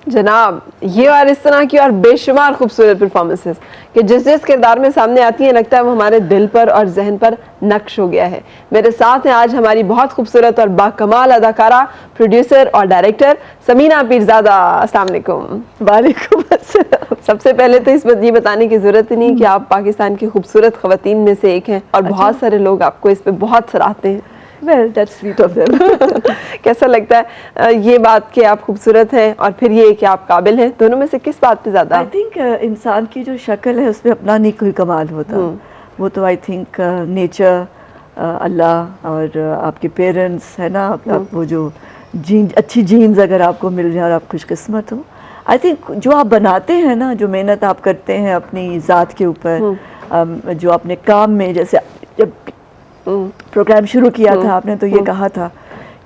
जनाब, ये और इस तरह की और बेशुमार खूबसूरत परफॉर्मेंसेस कि जिस जिस किरदार में सामने आती है लगता है वो हमारे दिल पर और जहन पर नक्श हो गया है। मेरे साथ हैं आज हमारी बहुत खूबसूरत और बाकमाल अदाकारा, प्रोड्यूसर और डायरेक्टर समीना पीरजादा। अस्सलाम वालेकुम। वालेकुम अस्सलाम। सबसे पहले तो इस ये बताने की जरूरत ही नहीं कि आप पाकिस्तान की खूबसूरत खवातीन में से एक हैं और बहुत सारे लोग आपको इस पे बहुत सराहते हैं। Well, that's sweet of them. कैसा लगता है ये बात कि आप खूबसूरत हैं और फिर ये कि आप काबिल हैं, दोनों में से किस बात पे ज्यादा? I think इंसान की जो शक्ल है उसमें अपना नहीं कोई कमाल होता। वो तो आई थिंक नेचर, अल्लाह और आपके पेरेंट्स है ना, आप वो जो अच्छी जीन्स अगर आपको मिल जाए और आप खुशकिस्मत हो। आई थिंक जो आप बनाते हैं ना, जो मेहनत आप करते हैं अपनी ज़ात के ऊपर, जो अपने काम में, जैसे जब प्रोग्राम शुरू किया था आपने तो ये कहा था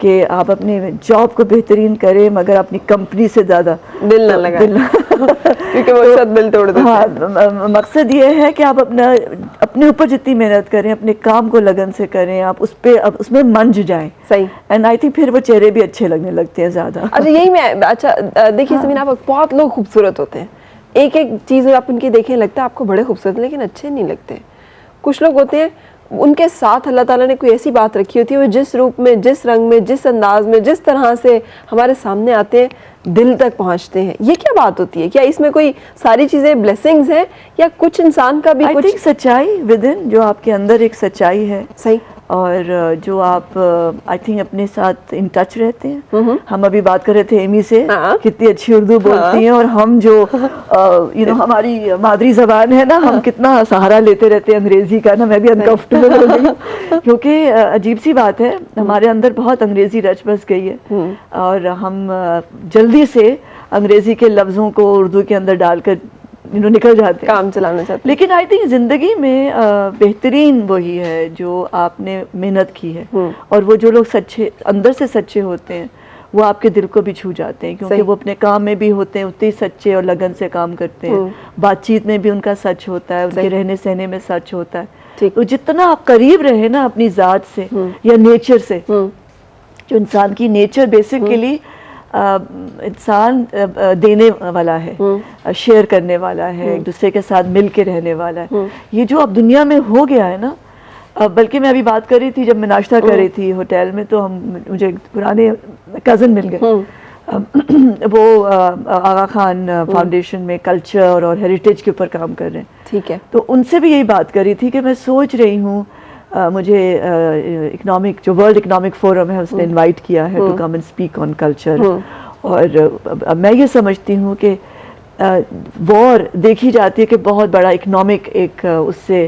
कि आप अपने जॉब को बेहतरीन करें मगर अपनी कंपनी से ज़्यादा दिल ना लगाएं क्योंकि वो सब दिल तोड़ देते हैं। हाँ, मकसद ये है कि आप अपने ऊपर जितनी मेहनत करें, अपने काम को लगन से करें, आप उसमें मंझ जाएं। सही। एंड आई थिंक फिर वो चेहरे भी अच्छे लगने लगते हैं ज़्यादा। अच्छा, यही मैं देखिए समीना, आप बहुत लोग खूबसूरत होते हैं, एक एक चीज़ आप उनकी देखें लगता है आपको बड़े खूबसूरत, लेकिन अच्छे नहीं लगते। कुछ लोग होते हैं उनके साथ अल्लाह ताला ने कोई ऐसी बात रखी होती है, वो जिस रूप में, जिस रंग में, जिस अंदाज में, जिस तरह से हमारे सामने आते हैं दिल तक पहुंचते हैं। ये क्या बात होती है? क्या इसमें कोई सारी चीज़ें ब्लेसिंग्स हैं या कुछ इंसान का भी कुछ सच्चाई विद इन, जो आपके अंदर एक सच्चाई है। सही। और जो आप आई थिंक अपने साथ इन टच रहते हैं। हम अभी बात कर रहे थे एमी से, कितनी अच्छी उर्दू बोलती हैं, और हम जो हमारी मादरी जबान है ना, हम कितना सहारा लेते रहते हैं अंग्रेजी का ना। मैं भी अनकंफर्टेबल हो गई क्योंकि अजीब सी बात है, हमारे अंदर बहुत अंग्रेजी रच बस गई है और हम जल्दी से अंग्रेजी के लफ्ज़ों को उर्दू के अंदर डालकर निकल जाते हैं, काम चलाना चाहते हैं। लेकिन आई थिंक जिंदगी में बेहतरीन वही है जो आपने मेहनत की है, और वो जो लोग सच्चे अंदर से सच्चे होते हैं वो आपके दिल को भी छू जाते हैं, क्योंकि वो अपने काम में भी होते हैं उतने सच्चे और लगन से काम करते हैं। बातचीत में भी उनका सच होता है, उनके रहने सहने में सच होता है। तो जितना आप करीब रहे ना अपनी ज़ात से या नेचर से, जो इंसान की नेचर बेसिकली इंसान देने वाला है, शेयर करने वाला है, एक दूसरे के साथ मिल के रहने वाला है। ये जो अब दुनिया में हो गया है ना, बल्कि मैं अभी बात कर रही थी जब मैं नाश्ता कर रही थी होटल में, तो मुझे पुराने कज़न मिल गए। वो आगा खान फाउंडेशन में कल्चर और हेरिटेज के ऊपर काम कर रहे हैं। ठीक है। तो उनसे भी यही बात कर रही थी कि मैं सोच रही हूँ, मुझे इकोनॉमिक जो वर्ल्ड इकोनॉमिक फोरम है उसने इनवाइट किया है to come and speak on culture, और मैं ये समझती हूँ कि वॉर देखी जाती है कि बहुत बड़ा इकोनॉमिक एक उससे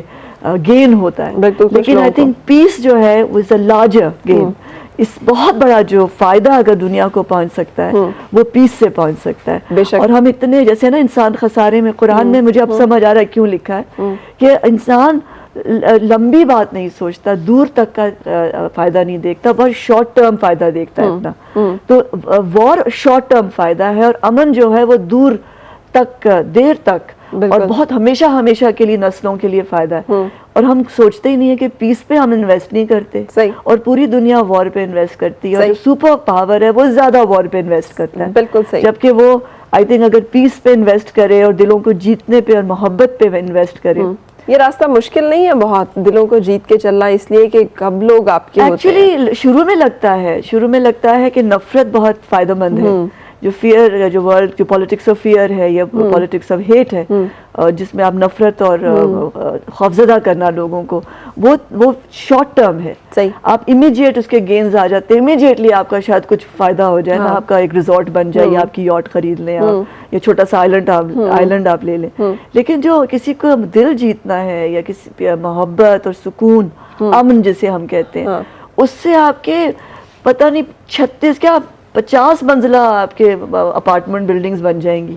गेन होता है, लेकिन आई थिंक पीस जो है वो इज अ लार्जर गेन। इस बहुत बड़ा जो फायदा अगर दुनिया को पहुंच सकता है वो पीस से पहुंच सकता है। और हम इतने, जैसे ना इंसान खसारे में, कुरान में मुझे अब समझ आ रहा है क्यों लिखा है कि इंसान लंबी बात नहीं सोचता, दूर तक का फायदा नहीं देखता, बहुत शॉर्ट टर्म फायदा देखता है अपना। तो वॉर शॉर्ट टर्म फायदा है और अमन जो है वो दूर तक, देर तक, और बहुत हमेशा हमेशा के लिए, नस्लों के लिए फायदा है। और हम सोचते ही नहीं है कि पीस पे हम इन्वेस्ट नहीं करते। सही। और पूरी दुनिया वॉर पे इन्वेस्ट करती है, और जो सुपर पावर है वो ज्यादा वॉर पे इन्वेस्ट करता है। बिल्कुल सही। जबकि वो आई थिंक अगर पीस पे इन्वेस्ट करे और दिलों को जीतने पे और मोहब्बत पे इन्वेस्ट करे। ये रास्ता मुश्किल नहीं है बहुत, दिलों को जीत के चलना, इसलिए कि कब लोग आपके एक्चुअली शुरू में लगता है कि नफरत बहुत फायदेमंद है, जो फियर, जो वर्ल्ड, जो पॉलिटिक्स ऑफ फियर है या पॉलिटिक्स ऑफ हेट है, जिसमें आप नफरत और खौफजदा करना लोगों को, वो शॉर्ट टर्म है। सही। आप इमीडिएट उसके गेन्स आ जाते हैं, इमीडिएटली आपका शायद कुछ फायदा हो जाए ना, आपका एक रिजॉर्ट बन जाए या आपकी यॉट खरीद लें आप, या छोटा सा आइलैंड आप ले लें। लेकिन जो किसी को दिल जीतना है या किसी मोहब्बत और सुकून, अमन जिसे हम कहते हैं, उससे आपके पता नहीं 36 क्या 50 मंजिला आपके अपार्टमेंट बिल्डिंग्स बन जाएंगी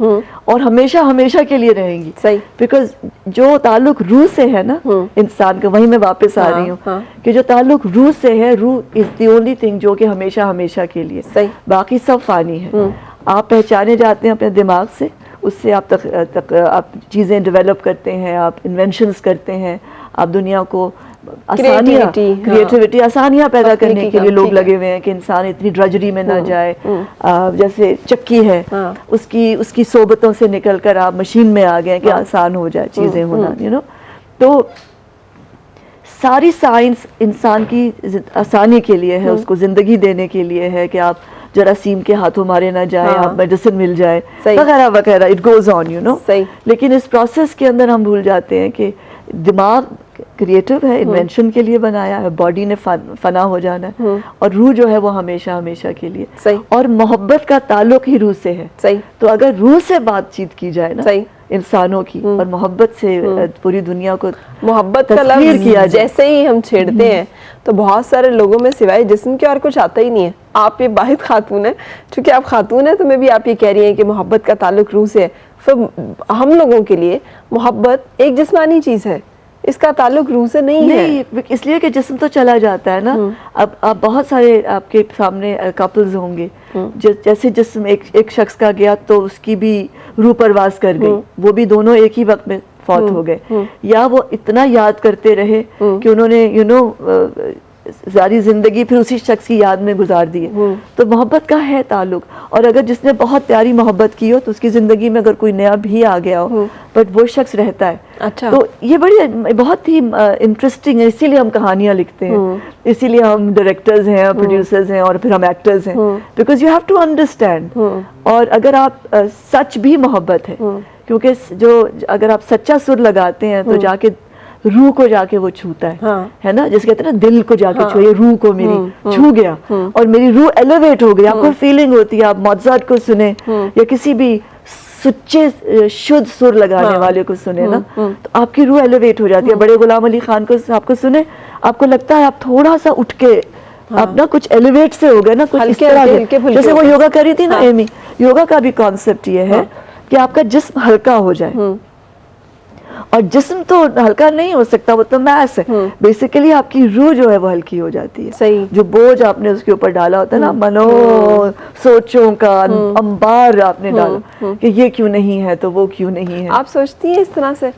और हमेशा हमेशा के लिए रहेंगी। सही। बिकॉज जो ताल्लुक रूह से है ना इंसान का, वहीं मैं वापस आ रही हूँ कि जो ताल्लुक रूह से है, रूह इज द ओनली थिंग जो कि हमेशा हमेशा के लिए। सही। बाकी सब फानी है। आप पहचाने जाते हैं अपने दिमाग से, उससे आप आप चीज़ें डेवलप करते हैं, आप इन्वेंशंस करते हैं, आप दुनिया को आसानियाँ, Creativity, क्रिएटिविटी, आसानियाँ पैदा तकनीकी करने के काम, लिए लोग ठीक है। लगे हुए हैं कि इंसान इतनी ड्रजरी में ना जाए। जैसे चक्की है, हाँ। उसकी सोबतों से निकल कर आप मशीन में आ गए कि आसान हो जाए चीज़ें होना, यू नो। तो सारी साइंस इंसान की आसानी के लिए है, उसको ज़िंदगी देने के लिए है कि आप जरासीम के हाथों मारे ना जाए, हाँ। आप मेडिसिन मिल जाए, सही। वगैरह वगैरह, it goes on, you know. सही। लेकिन इस प्रोसेस के अंदर हम भूल जाते हैं कि दिमाग क्रिएटिव है, इन्वेंशन के लिए बनाया है, बॉडी ने फना हो जाना है, और रूह जो है वो हमेशा हमेशा के लिए। सही। और मोहब्बत का ताल्लुक ही रूह से है। सही। तो अगर रूह से बातचीत की जाए ना सही। इंसानों की, और मोहब्बत से पूरी दुनिया को मोहब्बत का तस्वीर लफ्ज़ किया जाए। जैसे ही हम छेड़ते हैं तो बहुत सारे लोगों में सिवाय जिस्म के और कुछ आता ही नहीं है। आप ये वाहिद खातून है, चूंकि आप खातून है तो मैं भी आप ये कह रही हैं कि मोहब्बत का ताल्लुक रूह से है। फिर हम लोगों के लिए मोहब्बत एक जिस्मानी चीज़ है, इसका ताल्लुक रूह से नहीं है। नहीं, इसलिए कि जिस्म तो चला जाता है ना। अब आप बहुत सारे आपके सामने कपल्स होंगे, जैसे जिस्म एक शख्स का गया तो उसकी भी रूह परवास कर गई, वो भी दोनों एक ही वक्त में फौत हो गए, या वो इतना याद करते रहे कि उन्होंने यू नो सारी जिंदगी फिर उसी शख्स की याद में गुजार दी है। तो मोहब्बत का है ताल्लुक, और अगर जिसने बहुत प्यारी मोहब्बत की हो तो उसकी जिंदगी में अगर कोई नया भी आ गया हो बट वो शख्स रहता है। अच्छा। तो ये बड़ी बहुत ही इंटरेस्टिंग है, इसीलिए हम कहानियां लिखते हैं, इसीलिए हम डायरेक्टर्स हैं, प्रोड्यूसर्स हैं, और फिर हम एक्टर्स हैं, because you have to understand. और अगर आप सच भी मोहब्बत है, क्योंकि जो अगर आप सच्चा सुर लगाते हैं तो जाके रूह को जाके वो छूता है, हाँ। है ना, जिसके कहते हैं ना दिल को जाके छुए, रूह को मेरी छू गया और मेरी रूह एलिवेट हो गई। आपको फीलिंग होती है, आप मोज़ार्ट को सुने या किसी भी सच्चे शुद्ध सुर लगाने वाले को सुने ना, तो आपकी रूह एलिवेट हो जाती है। बड़े गुलाम अली खान को आपको सुने, आपको लगता है आप थोड़ा सा उठ के आप ना कुछ एलिवेट से हो गए ना, कुछ इस तरह के, जैसे वो योगा करी थी ना एमी। योगा का भी कॉन्सेप्ट ये है कि आपका जिस्म हल्का हो जाए, और जिस्म तो हल्का नहीं हो सकता, वो तो मैस है। बेसिकली आपकी रूह जो है वो हल्की हो जाती है। सही। जो बोझ आपने उसके ऊपर डाला होता है ना, मनो सोचों का अंबार आपने डाला कि ये क्यों नहीं है तो वो क्यों नहीं है। आप सोचती हैं इस तरह से?